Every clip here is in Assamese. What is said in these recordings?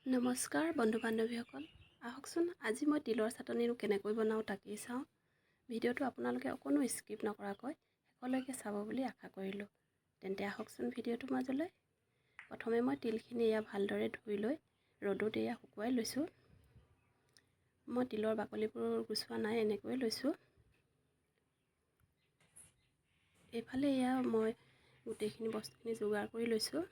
নমস্কাৰ বন্ধু বান্ধৱীসকল, আহকচোন আজি মই তিলৰ চাটনিটো কেনেকৈ বনাওঁ তাকেই চাওঁ। ভিডিঅ'টো আপোনালোকে অকণো স্কিপ নকৰাকৈ শেষলৈকে চাব বুলি আশা কৰিলোঁ। তেন্তে আহকচোন ভিডিঅ'টো মাজলৈ। প্ৰথমে মই তিলখিনি ভালদৰে ধুই লৈ ৰ'দত শুকুৱাই লৈছোঁ। মই তিলৰ বাকলিবোৰ গুচোৱা নাই, এনেকৈ লৈছোঁ। এইফালে মই গোটেইখিনি বস্তুখিনি যোগাৰ কৰি লৈছোঁ।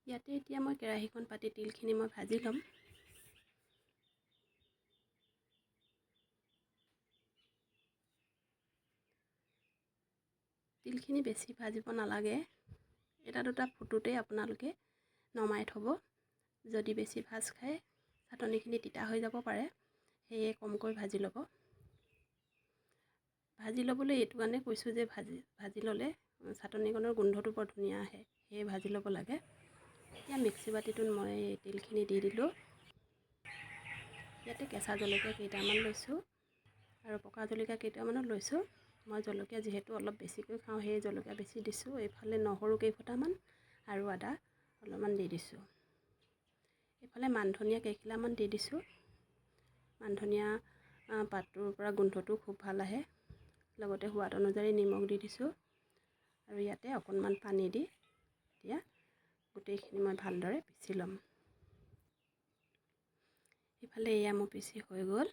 ইয়াতে এতিয়া মই কেৰাহীখন পাতি তিলখিনি মই ভাজি ল'ম। তিলখিনি বেছি ভাজিব নালাগে, এটা দুটা ফুটোতেই আপোনালোকে নমাই থ'ব। যদি বেছি ভাজ খায় চাটনিখিনি তিতা হৈ যাব পাৰে, সেয়ে কমকৈ ভাজি ল'ব। ভাজি ল'বলৈ এইটো কাৰণে কৈছোঁ যে ভাজি ল'লে চাটনিখনৰ গোন্ধটো বৰ ধুনীয়া আহে, সেয়ে ভাজি ল'ব লাগে। এতিয়া মিক্সি বাতিটোত মই তিলখিনি দি দিলোঁ। ইয়াতে কেঁচা জলকীয়া কেইটামান লৈছোঁ আৰু পকা জলকীয়া কেইটামানো লৈছোঁ। মই জলকীয়া যিহেতু অলপ বেছিকৈ খাওঁ, সেই জলকীয়া বেছি দিছোঁ। এইফালে নহৰু কেইফোটামান আৰু আদা অলপমান দি দিছোঁ। এইফালে মান ধনিয়া কেইখিলামান দি দিছোঁ। মান ধনিয়া পাতটোৰ পৰা গোন্ধটো খুব ভাল আহে। লগতে সোৱাদ অনুযায়ী নিমখ দি দিছোঁ আৰু ইয়াতে অকণমান পানী দি এতিয়া গোটেইখিনি মই ভালদৰে পিচি ল'ম। ইফালে মোৰ পিচি হৈ গ'ল।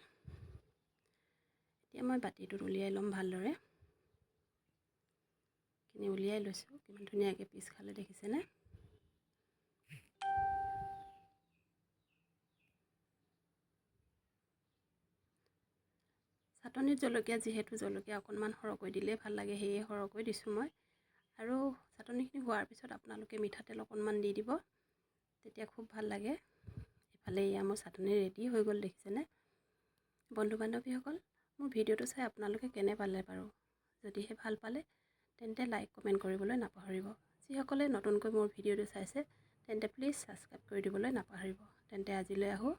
এতিয়া মই বাতিটোত উলিয়াই ল'ম ভালদৰে। উলিয়াই লৈছোঁ, কিমান ধুনীয়াকৈ পিচ খালে দেখিছেনে? চাটনিত জলকীয়া যিহেতু জলকীয়া অকণমান সৰহকৈ দিলে ভাল লাগে, সেয়ে সৰহকৈ দিছোঁ মই। আৰু চাটনিখিনি হোৱাৰ পিছত আপোনালোকে মিঠাতেল অকণমান দি দিব, তেতিয়া খুব ভাল লাগে। ইফালে মোৰ চাটনি ৰেডি হৈ গ'ল, দেখিছেনে? বন্ধু বান্ধৱীসকল, মোৰ ভিডিঅ'টো চাই আপোনালোকে কেনে পালে বাৰু? যদিহে ভাল পালে তেন্তে লাইক কমেণ্ট কৰিবলৈ নাপাহৰিব। যিসকলে নতুনকৈ মোৰ ভিডিঅ'টো চাইছে তেন্তে প্লিজ ছাবস্ক্ৰাইব কৰি দিবলৈ নাপাহৰিব। তেন্তে আজিলৈ আহোঁ।